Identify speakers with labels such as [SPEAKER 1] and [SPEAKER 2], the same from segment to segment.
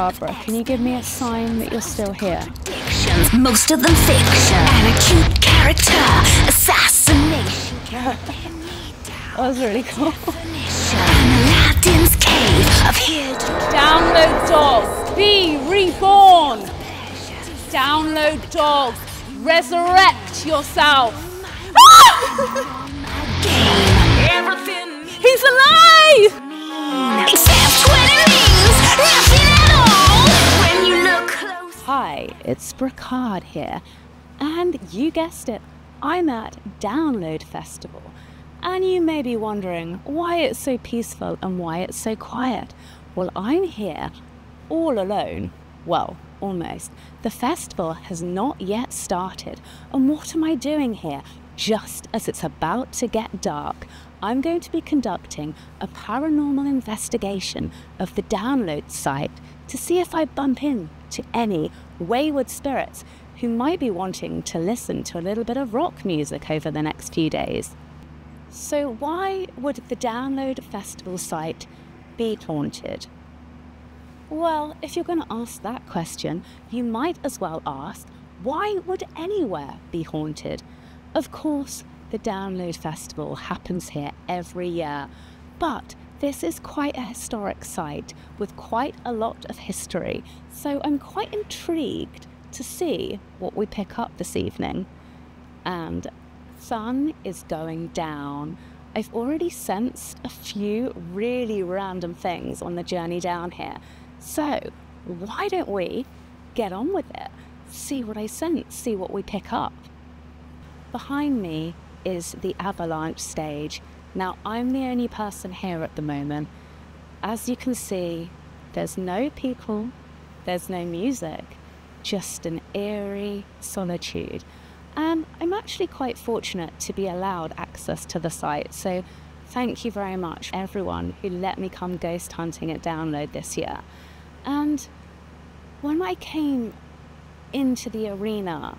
[SPEAKER 1] Barbara, can you give me a sign that you're still here?
[SPEAKER 2] Most of them fiction. And a cute character. Assassination.
[SPEAKER 1] That was really cool.
[SPEAKER 2] Aladdin's cave of
[SPEAKER 1] Download dogs, be reborn. Download dogs, resurrect yourself. He's alive!
[SPEAKER 2] Except when it means nothing at all. When you look close.
[SPEAKER 1] Hi, it's Brocarde here, and you guessed it, I'm at Download Festival. And you may be wondering why it's so peaceful and why it's so quiet. Well, I'm here all alone. Well, almost. The festival has not yet started. And what am I doing here? Just as it's about to get dark, I'm going to be conducting a paranormal investigation of the Download site to see if I bump into any wayward spirits who might be wanting to listen to a little bit of rock music over the next few days. So why would the Download Festival site be haunted? Well, if you're going to ask that question, you might as well ask, why would anywhere be haunted? Of course, the Download Festival happens here every year, but this is quite a historic site with quite a lot of history, so I'm quite intrigued to see what we pick up this evening. And sun is going down. I've already sensed a few really random things on the journey down here. So why don't we get on with it? See what I sense, see what we pick up. Behind me is the Avalanche stage. Now I'm the only person here at the moment. As you can see, there's no people, there's no music, just an eerie solitude. And I'm actually quite fortunate to be allowed access to the site, so thank you very much everyone who let me come ghost hunting at Download this year. And when I came into the arena,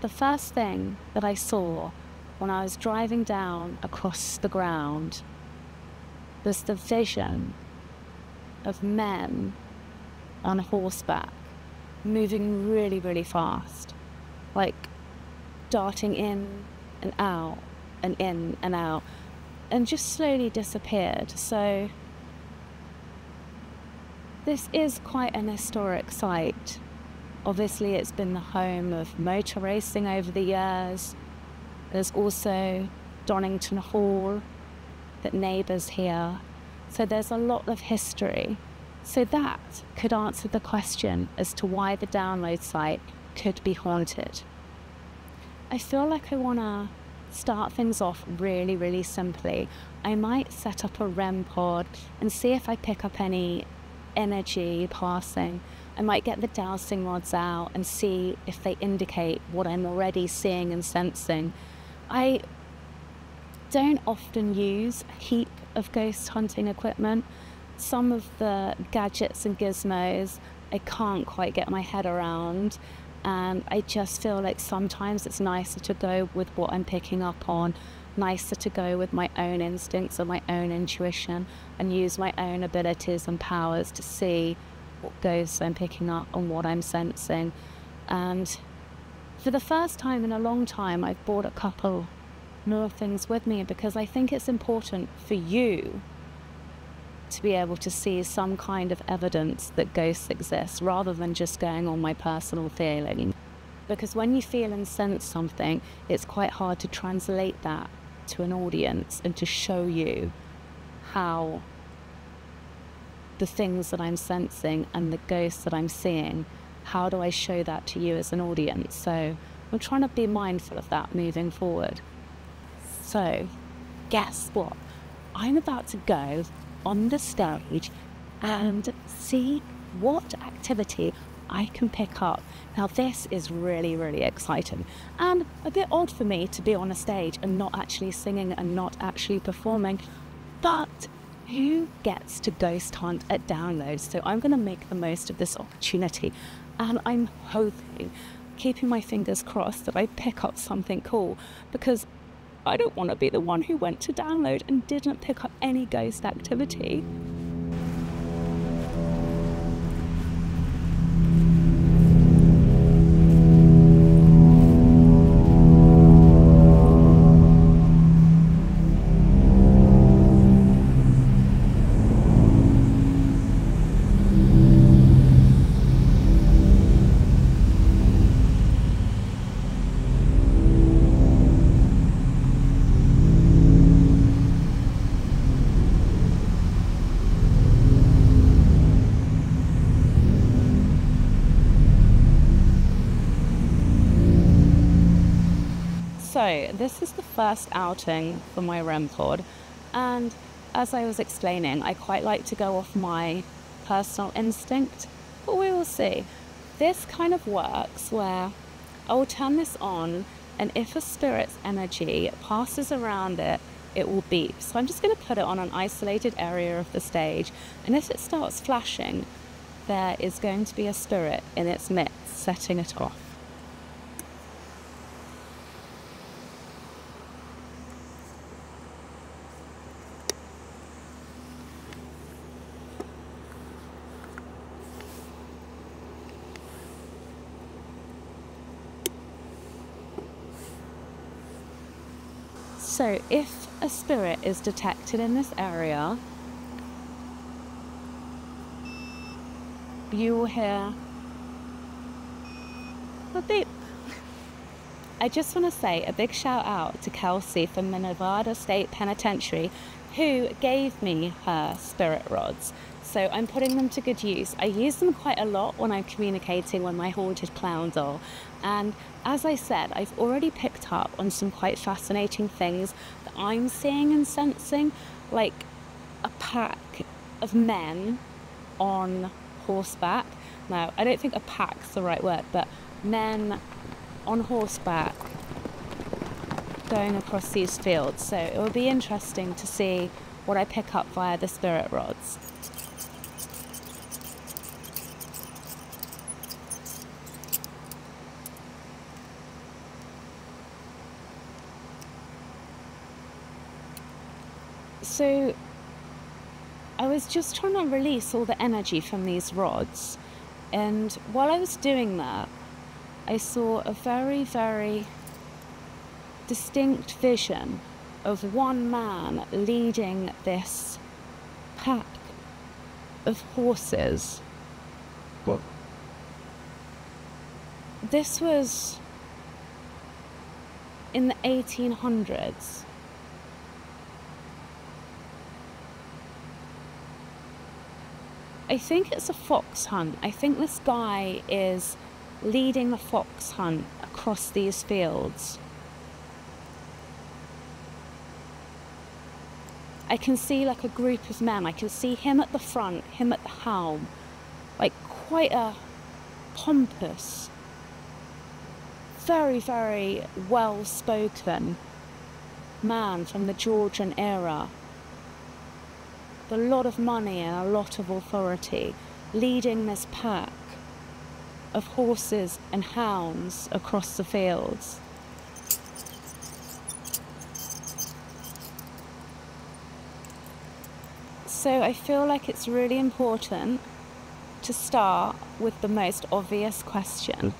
[SPEAKER 1] the first thing that I saw when I was driving down across the ground was the vision of men on horseback moving really, really fast, like darting in and out and in and out, and just slowly disappeared. So this is quite an historic site. Obviously it's been the home of motor racing over the years. There's also Donington Hall that neighbours here, so there's a lot of history. So that could answer the question as to why the Download site could be haunted. I feel like I want to start things off really, really simply. I might set up a REM pod and see if I pick up any energy passing. I might get the dowsing rods out and see if they indicate what I'm already seeing and sensing. I don't often use a heap of ghost hunting equipment. Some of the gadgets and gizmos I can't quite get my head around. And I just feel like sometimes it's nicer to go with what I'm picking up on, nicer to go with my own instincts and my own intuition and use my own abilities and powers to see what ghosts I'm picking up and what I'm sensing. And for the first time in a long time, I've brought a couple more things with me because I think it's important for you to be able to see some kind of evidence that ghosts exist rather than just going on my personal feeling. Because when you feel and sense something, it's quite hard to translate that to an audience and to show you how the things that I'm sensing and the ghosts that I'm seeing, how do I show that to you as an audience? So I'm trying to be mindful of that moving forward. So guess what? I'm about to go on the stage and see what activity I can pick up. Now this is really, really exciting and a bit odd for me to be on a stage and not actually singing and not actually performing, but who gets to ghost hunt at Download? So I'm going to make the most of this opportunity, and I'm hoping, keeping my fingers crossed, that I pick up something cool, because I don't want to be the one who went to Download and didn't pick up any ghost activity. So this is the first outing for my REM pod, and as I was explaining, I quite like to go off my personal instinct, but we will see. This kind of works where I will turn this on, and if a spirit's energy passes around it, it will beep. So I'm just going to put it on an isolated area of the stage, and if it starts flashing, there is going to be a spirit in its midst setting it off. So if a spirit is detected in this area, you will hear a beep. I just want to say a big shout out to Kelsey from the Nevada State Penitentiary, who gave me her spirit rods. So I'm putting them to good use. I use them quite a lot when I'm communicating with my haunted clown doll. And as I said, I've already picked up on some quite fascinating things that I'm seeing and sensing, like a pack of men on horseback. Now, I don't think a pack's the right word, but men on horseback going across these fields. So it will be interesting to see what I pick up via the spirit rods. So I was just trying to release all the energy from these rods, and while I was doing that, I saw a very, very distinct vision of one man leading this pack of horses.
[SPEAKER 3] What?
[SPEAKER 1] This was in the 1800s. I think it's a fox hunt. I think this guy is leading the fox hunt across these fields. I can see like a group of men. I can see him at the front, him at the helm. Like quite a pompous, very, very well-spoken man from the Georgian era. A lot of money and a lot of authority, leading this pack of horses and hounds across the fields. So I feel like it's really important to start with the most obvious question.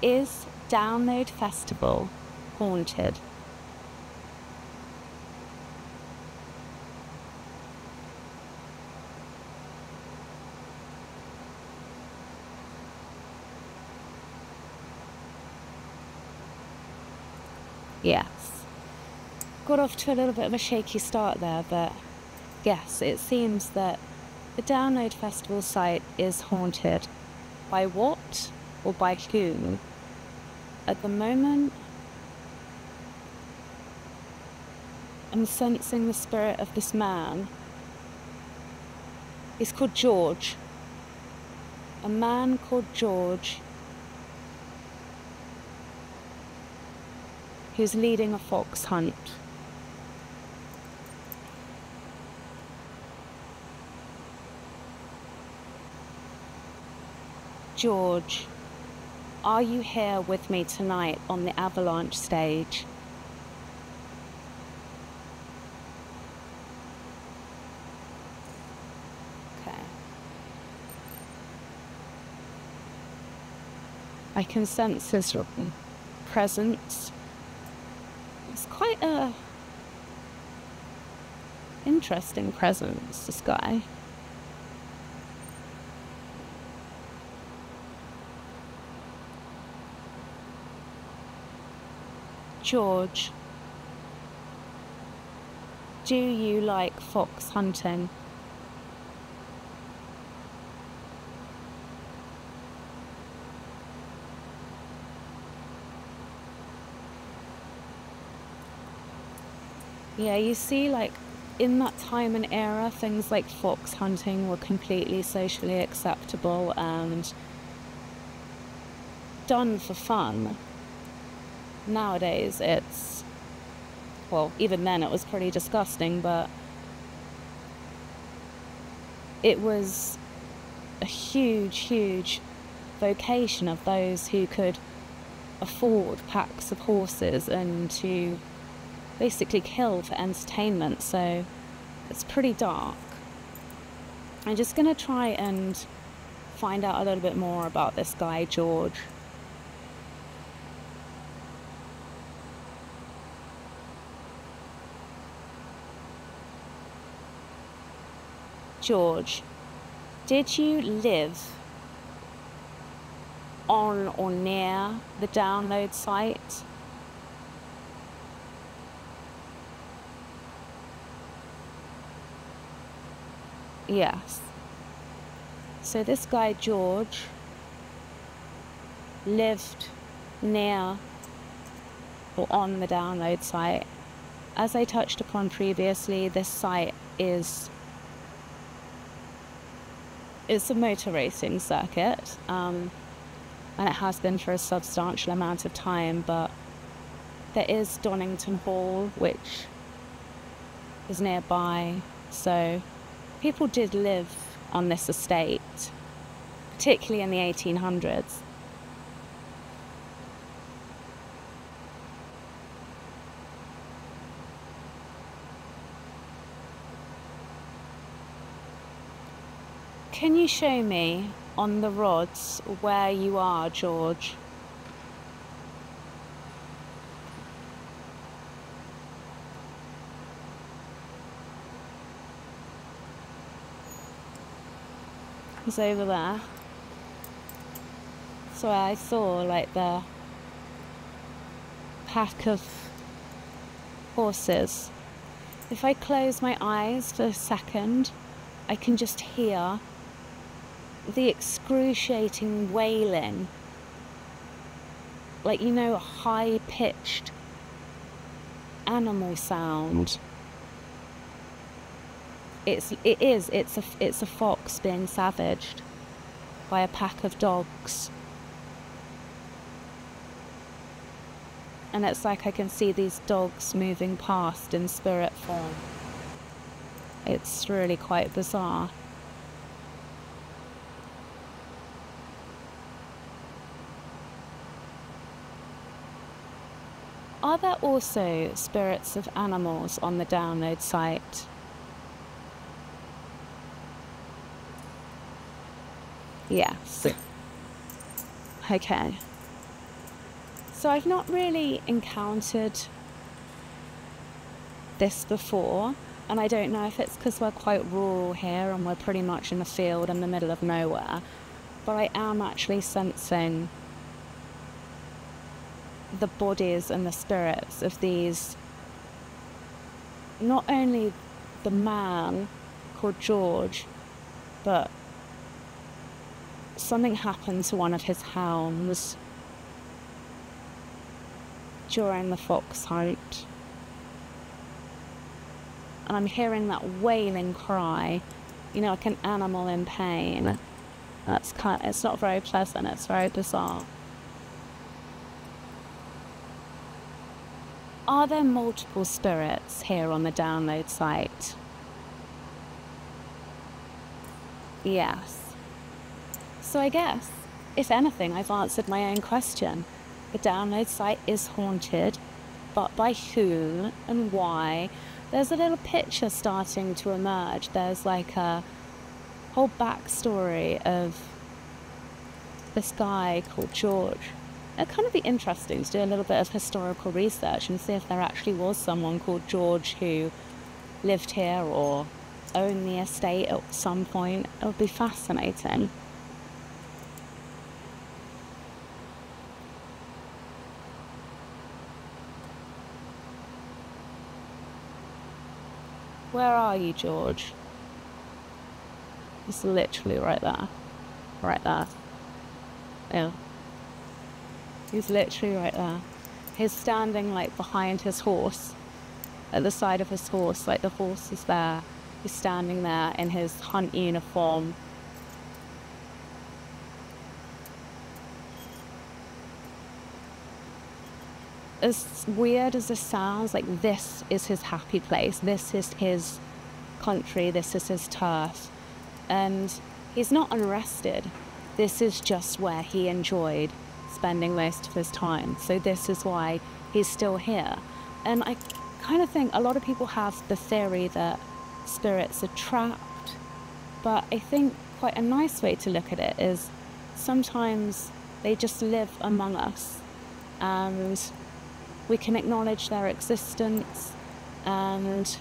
[SPEAKER 1] Is Download Festival haunted? Yes. Got off to a little bit of a shaky start there, but yes, it seems that the Download Festival site is haunted. By what or by whom? At the moment, I'm sensing the spirit of this man. He's called George. A man called George, who's leading a fox hunt. George, are you here with me tonight on the Avalanche stage? Okay. I can sense his presence. It's quite a interesting presence, this guy. George, do you like fox hunting? Yeah, you see, like, in that time and era, things like fox hunting were completely socially acceptable and done for fun. Nowadays, it's, well, even then it was pretty disgusting, but it was a huge, huge vocation of those who could afford packs of horses and to basically kill for entertainment. So it's pretty dark. I'm just going to try and find out a little bit more about this guy, George. George, did you live on or near the download site? Yes. So this guy, George, lived near or on the download site. As I touched upon previously, this site is it's a motor racing circuit, and it has been for a substantial amount of time, but there is Donington Hall, which is nearby, so people did live on this estate, particularly in the 1800s. Can you show me on the rods where you are, George? It's over there. So I saw like the pack of horses. If I close my eyes for a second, I can just hear the excruciating wailing, like, you know, a high-pitched animal sound. It's a fox being savaged by a pack of dogs. And it's like I can see these dogs moving past in spirit form. It's really quite bizarre. Are there also spirits of animals on the download site? Yes. Okay. So I've not really encountered this before, and I don't know if it's because we're quite rural here and we're pretty much in the field in the middle of nowhere, but I am actually sensing the bodies and the spirits of these, not only the man called George, but something happened to one of his hounds during the fox hunt. And I'm hearing that wailing cry, you know, like an animal in pain. It's not very pleasant, it's very bizarre. Are there multiple spirits here on the download site? Yes. So I guess, if anything, I've answered my own question. The download site is haunted, but by whom and why? There's a little picture starting to emerge. There's like a whole backstory of this guy called George. It'd kind of be interesting to do a little bit of historical research and see if there actually was someone called George who lived here or owned the estate at some point. It would be fascinating. Where are you, George? It's literally right there. Right there. Yeah. He's literally right there. He's standing like behind his horse at the side of his horse, like the horse is there. He's standing there in his hunt uniform. As weird as this sounds, like, this is his happy place. This is his country. This is his turf. And he's not unrested. This is just where he enjoyed spending most of his time. So this is why he's still here. And I kind of think a lot of people have the theory that spirits are trapped. But I think quite a nice way to look at it is sometimes they just live among us. And we can acknowledge their existence, and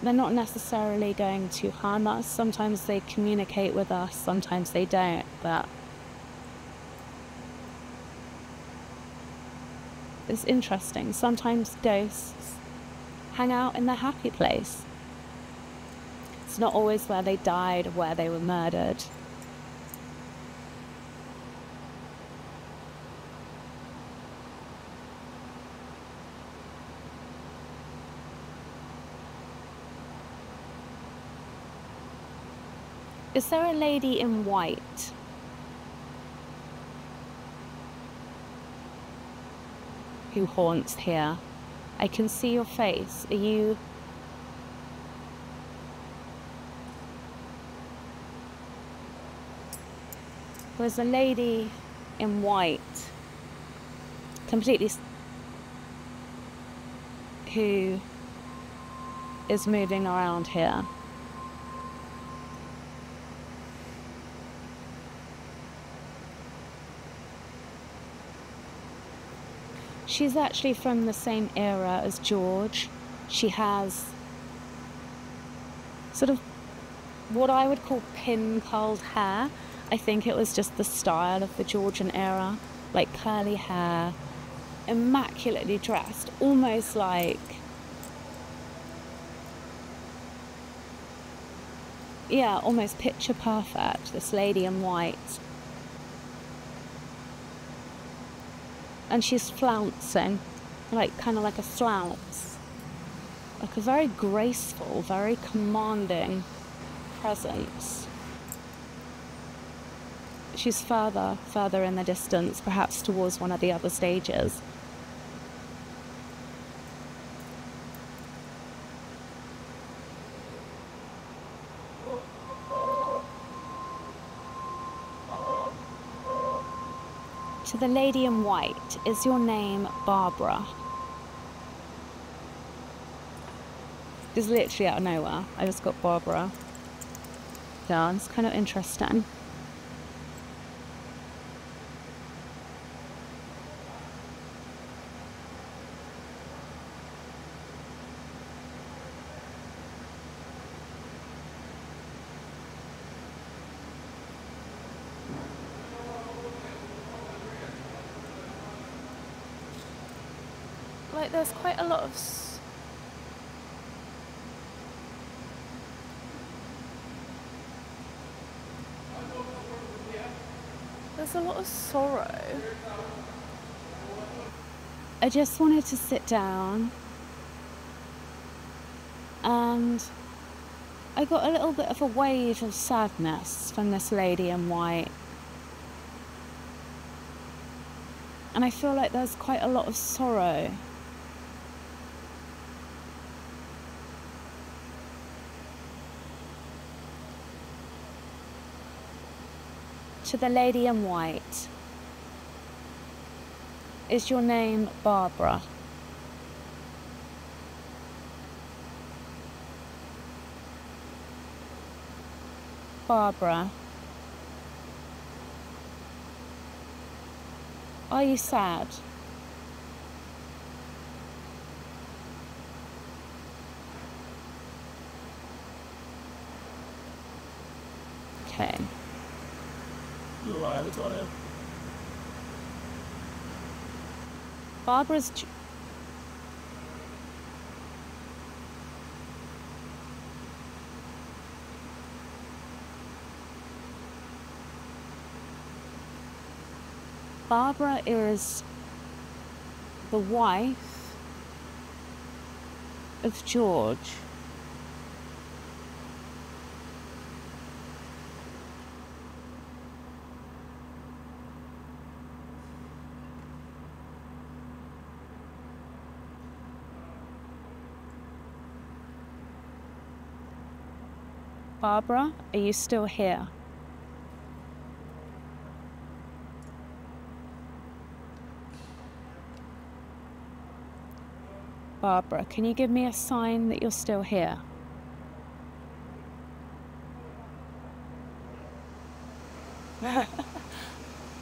[SPEAKER 1] they're not necessarily going to harm us. Sometimes they communicate with us, sometimes they don't, but it's interesting. Sometimes ghosts hang out in their happy place. It's not always where they died or where they were murdered. Is there a lady in white? Who haunts here? I can see your face. Are you... There's a lady in white, completely... who is moving around here. She's actually from the same era as George. She has sort of what I would call pin-curled hair. I think it was just the style of the Georgian era, like curly hair, immaculately dressed, almost like, yeah, almost picture perfect, this lady in white. And she's flouncing, like kind of like a flounce, like a very graceful, very commanding presence. She's further in the distance, perhaps towards one of the other stages. To the lady in white, is your name Barbara? It's literally out of nowhere. I just got Barbara. Yeah, it's kind of interesting. Like, there's quite a lot of there's a lot of sorrow. I just wanted to sit down, and I got a little bit of a wave of sadness from this lady in white. And I feel like there's quite a lot of sorrow. To the lady in white, is your name Barbara? Barbara, are you sad? Okay. Barbara's... Barbara is the wife of George. Barbara, are you still here? Barbara, can you give me a sign that you're still here? That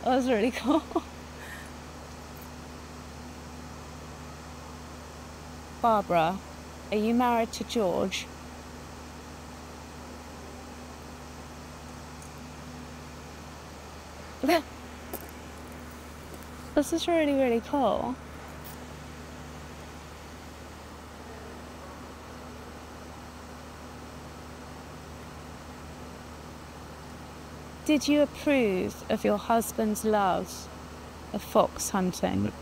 [SPEAKER 1] was really cool. Barbara, are you married to George? This is really, really cool. Did you approve of your husband's love of fox hunting?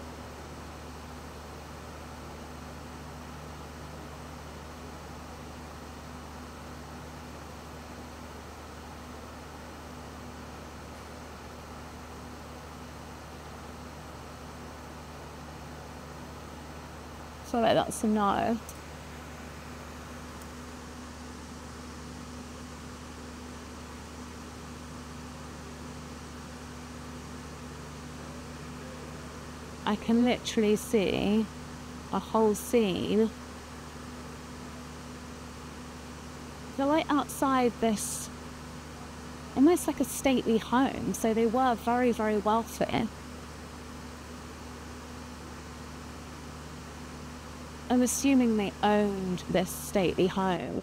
[SPEAKER 1] I feel like that's a no. I can literally see a whole scene. They're like outside this, almost like a stately home. So they were very, very wealthy. I'm assuming they owned this stately home.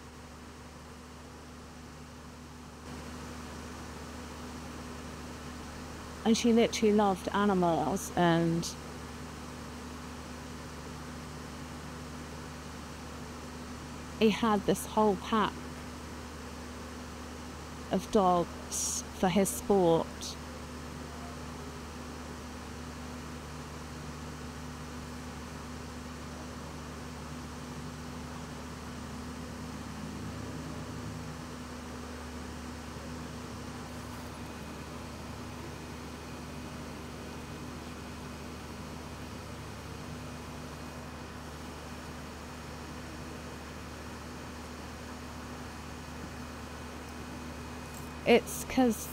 [SPEAKER 1] And she literally loved animals, and he had this whole pack of dogs for his sport. It's because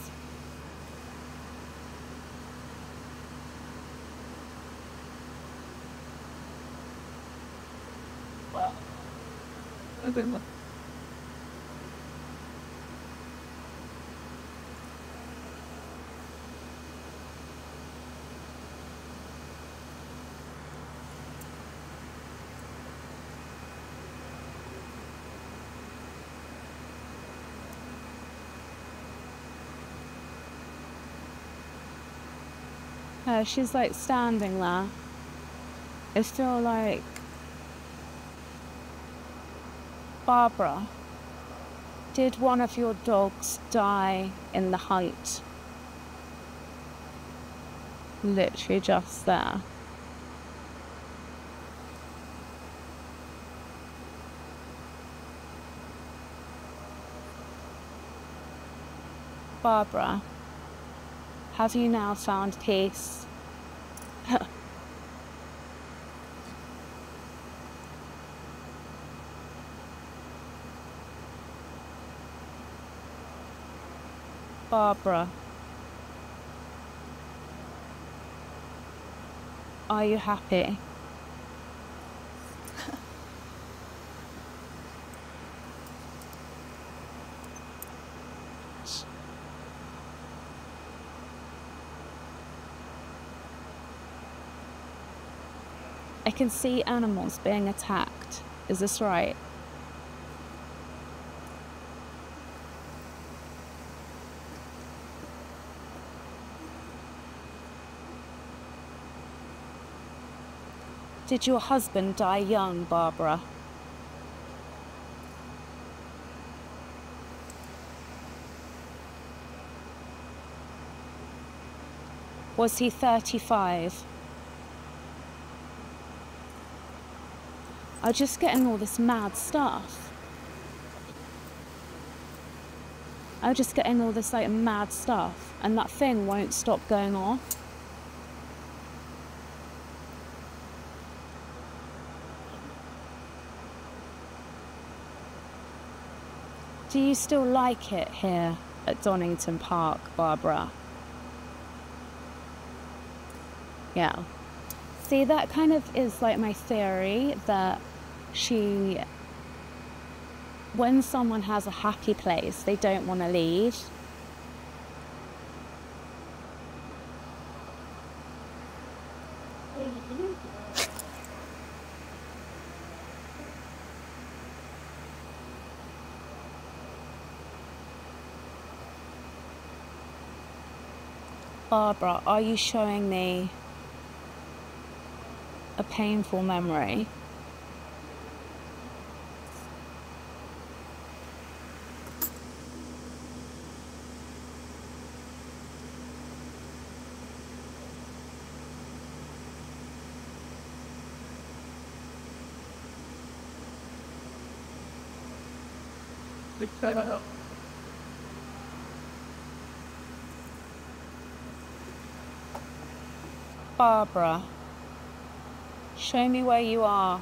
[SPEAKER 1] she's like standing there. I feel like Barbara, did one of your dogs die in the hunt? Literally just there. Barbara, have you now found peace? Barbara, are you happy? I can see animals being attacked. Is this right? Did your husband die young, Barbara? Was he 35? are just getting all this mad stuff. I'm just getting all this like mad stuff, and that thing won't stop going off. Do you still like it here at Donington Park, Barbara? Yeah. See, that kind of is like my theory, that when someone has a happy place, they don't want to leave. Barbara, are you showing me a painful memory? Barbara, show me where you are.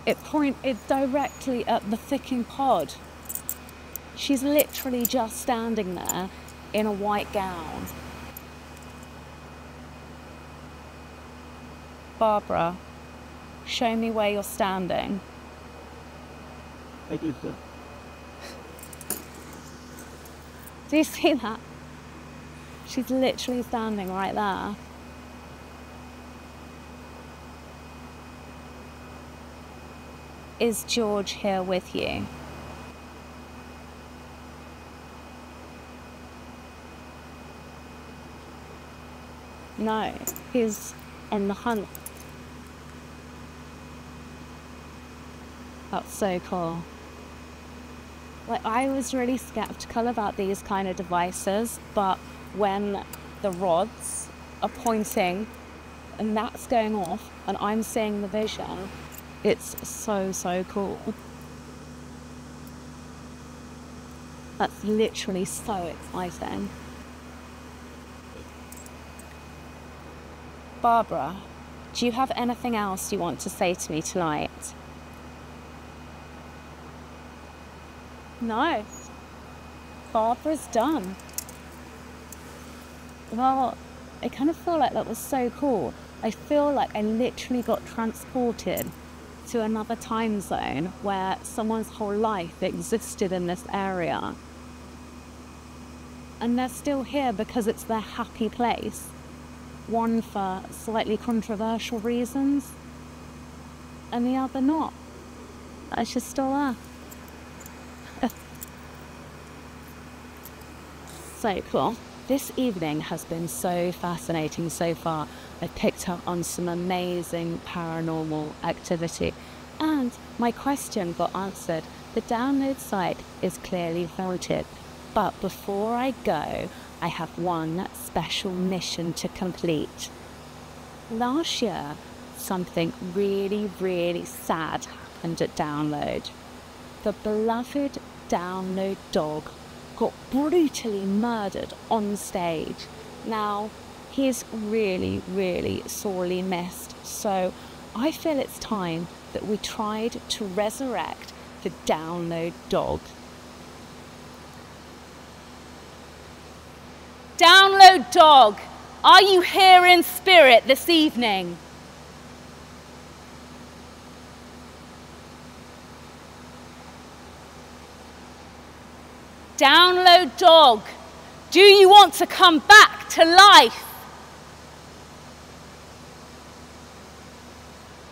[SPEAKER 1] It pointed directly at the thicking pod. She's literally just standing there in a white gown. Barbara, show me where you're standing.
[SPEAKER 3] I do, sir.
[SPEAKER 1] Do you see that? She's literally standing right there. Is George here with you? No, he's on the hunt. That's so cool. Like, I was really skeptical about these kind of devices, but when the rods are pointing and that's going off and I'm seeing the vision, it's so, so cool. That's literally so exciting. Barbara, do you have anything else you want to say to me tonight? No. Barbara's done. Well, I kind of feel like that was so cool. I feel like I literally got transported to another time zone where someone's whole life existed in this area. And they're still here because it's their happy place. One for slightly controversial reasons, and the other not. It's just still there. So cool. This evening has been so fascinating so far. I picked up on some amazing paranormal activity, and my question got answered. The download site is clearly haunted, but before I go, I have one special mission to complete. Last year, something really, really sad happened at Download. The beloved Download dog got brutally murdered on stage. Now, he's really, really sorely missed, so I feel it's time that we tried to resurrect the Download dog. Download dog, are you here in spirit this evening? Download dog, do you want to come back to life?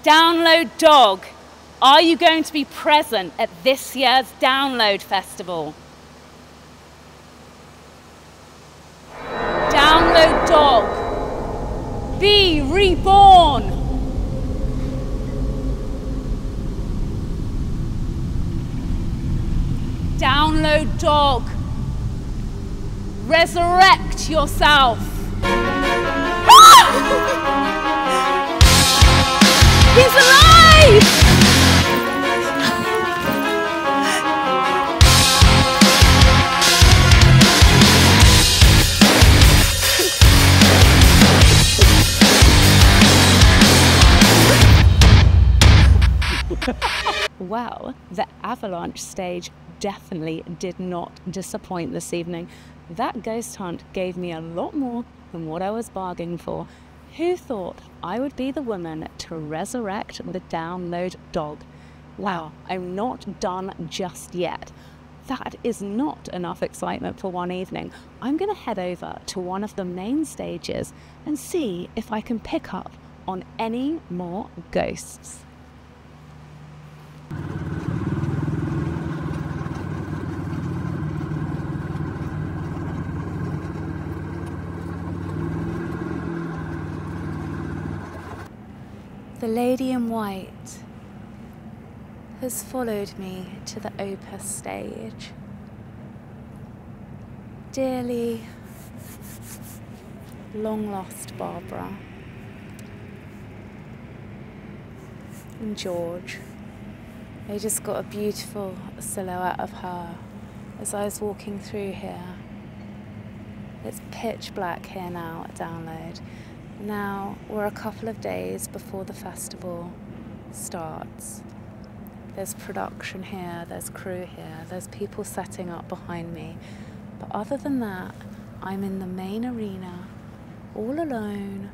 [SPEAKER 1] Download dog, are you going to be present at this year's Download Festival? Download dog, be reborn. Download dog, resurrect yourself. Ah! He's alive! Wow, the avalanche stage definitely did not disappoint this evening. That ghost hunt gave me a lot more than what I was bargaining for. Who thought I would be the woman to resurrect the download dog? Wow, I'm not done just yet. That is not enough excitement for one evening. I'm going to head over to one of the main stages and see if I can pick up on any more ghosts. The lady in white has followed me to the opus stage. Dearly long-lost Barbara and George. I just got a beautiful silhouette of her as I was walking through here. It's pitch black here now at Download. Now we're a couple of days before the festival starts. There's production here, there's crew here, there's people setting up behind me. But other than that, I'm in the main arena, all alone,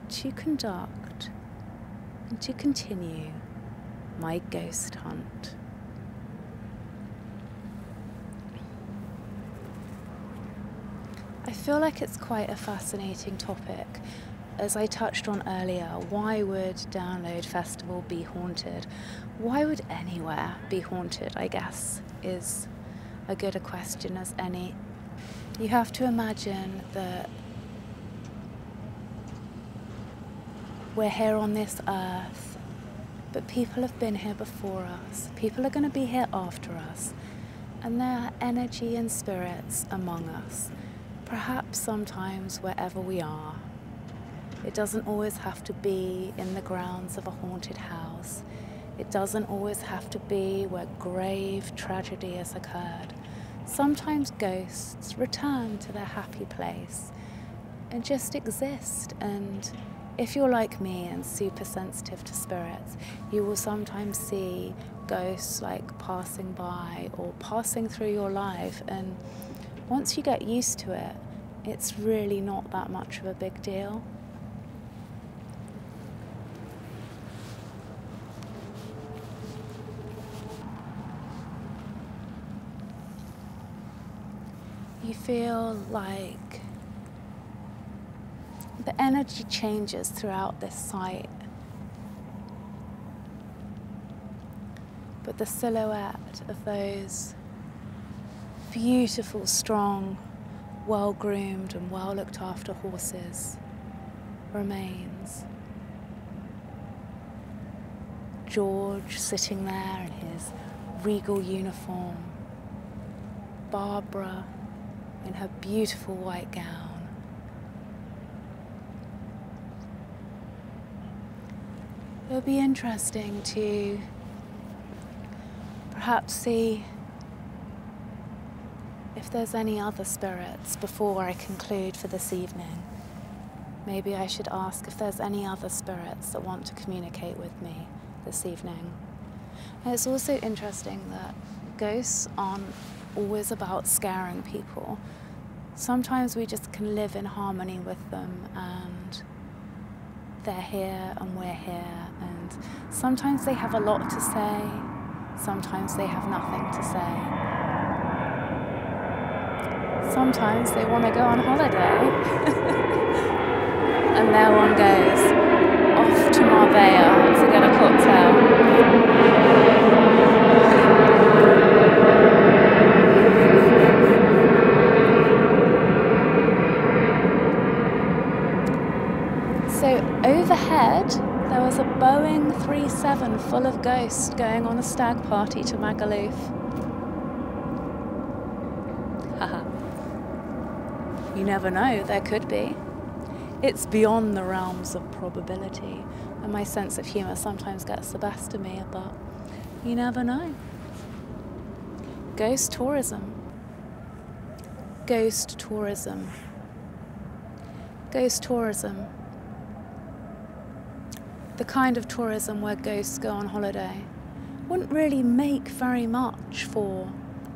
[SPEAKER 1] to conduct and to continue my ghost hunt. I feel like it's quite a fascinating topic. As I touched on earlier, why would Download Festival be haunted? Why would anywhere be haunted, I guess, is a good a question as any. You have to imagine that we're here on this earth, but people have been here before us. People are going to be here after us. And there are energy and spirits among us. Perhaps sometimes wherever we are. It doesn't always have to be in the grounds of a haunted house. It doesn't always have to be where grave tragedy has occurred. Sometimes ghosts return to their happy place and just exist. And if you're like me and super sensitive to spirits, you will sometimes see ghosts like passing by or passing through your life, and once you get used to it, it's really not that much of a big deal. You feel like the energy changes throughout this site, but the silhouette of those beautiful, strong, well-groomed and well-looked-after horses remains. George sitting there in his regal uniform, Barbara in her beautiful white gown. It'll be interesting to perhaps see if there's any other spirits before I conclude for this evening. Maybe I should ask if there's any other spirits that want to communicate with me this evening. And it's also interesting that ghosts aren't always about scaring people. Sometimes we just can live in harmony with them, and they're here and we're here, and sometimes they have a lot to say, sometimes they have nothing to say. Sometimes they want to go on holiday. And there one goes, off to Marbella to get a cocktail. So overhead, there was a Boeing 37 full of ghosts going on a stag party to Magaluf. Haha. You never know, there could be. It's beyond the realms of probability. And my sense of humour sometimes gets the best of me, but you never know. Ghost tourism. Ghost tourism. Ghost tourism. The kind of tourism where ghosts go on holiday. Wouldn't really make very much for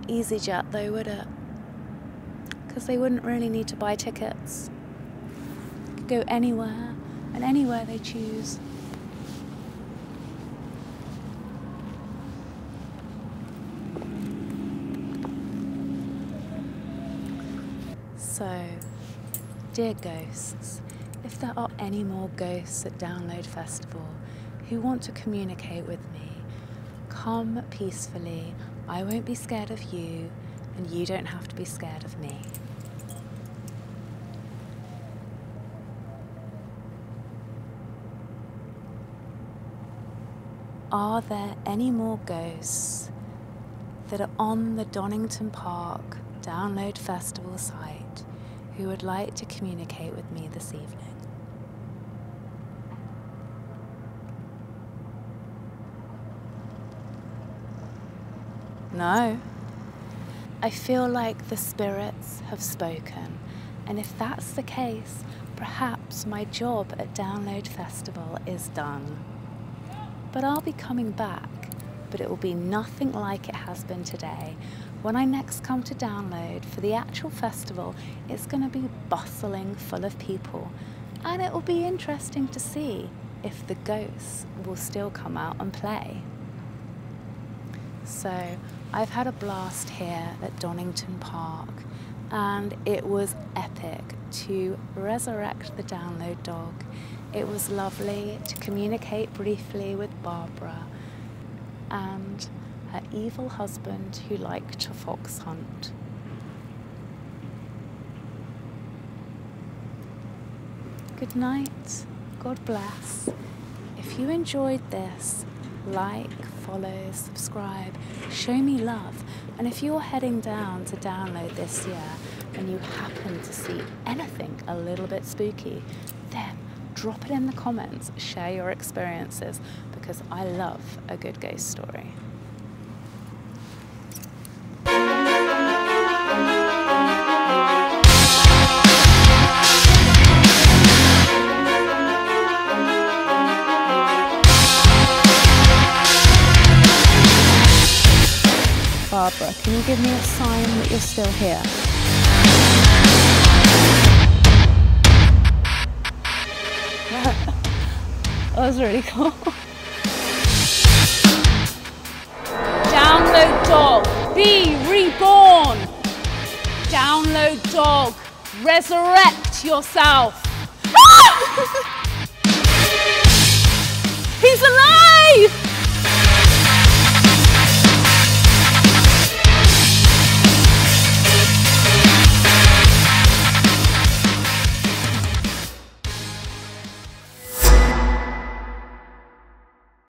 [SPEAKER 1] EasyJet though, would it? Because they wouldn't really need to buy tickets. They could go anywhere and anywhere they choose. So, dear ghosts, if there are any more ghosts at Download Festival who want to communicate with me, come peacefully. I won't be scared of you, and you don't have to be scared of me. Are there any more ghosts that are on the Donington Park Download Festival site who would like to communicate with me this evening? No. I feel like the spirits have spoken, and if that's the case, perhaps my job at Download Festival is done. But I'll be coming back, but it will be nothing like it has been today. When I next come to Download for the actual festival, it's going to be bustling full of people, and it will be interesting to see if the ghosts will still come out and play. So I've had a blast here at Donington Park, and it was epic to resurrect the Download dog. It was lovely to communicate briefly with Barbara and her evil husband who liked to fox hunt. Good night. God bless. If you enjoyed this, like, follow, subscribe, show me love. And if you're heading down to Download this year and you happen to see anything a little bit spooky, then drop it in the comments, share your experiences, because I love a good ghost story. Barbara, can you give me a sign that you're still here? That was really cool. Download dog, be reborn. Download dog, resurrect yourself. He's alive!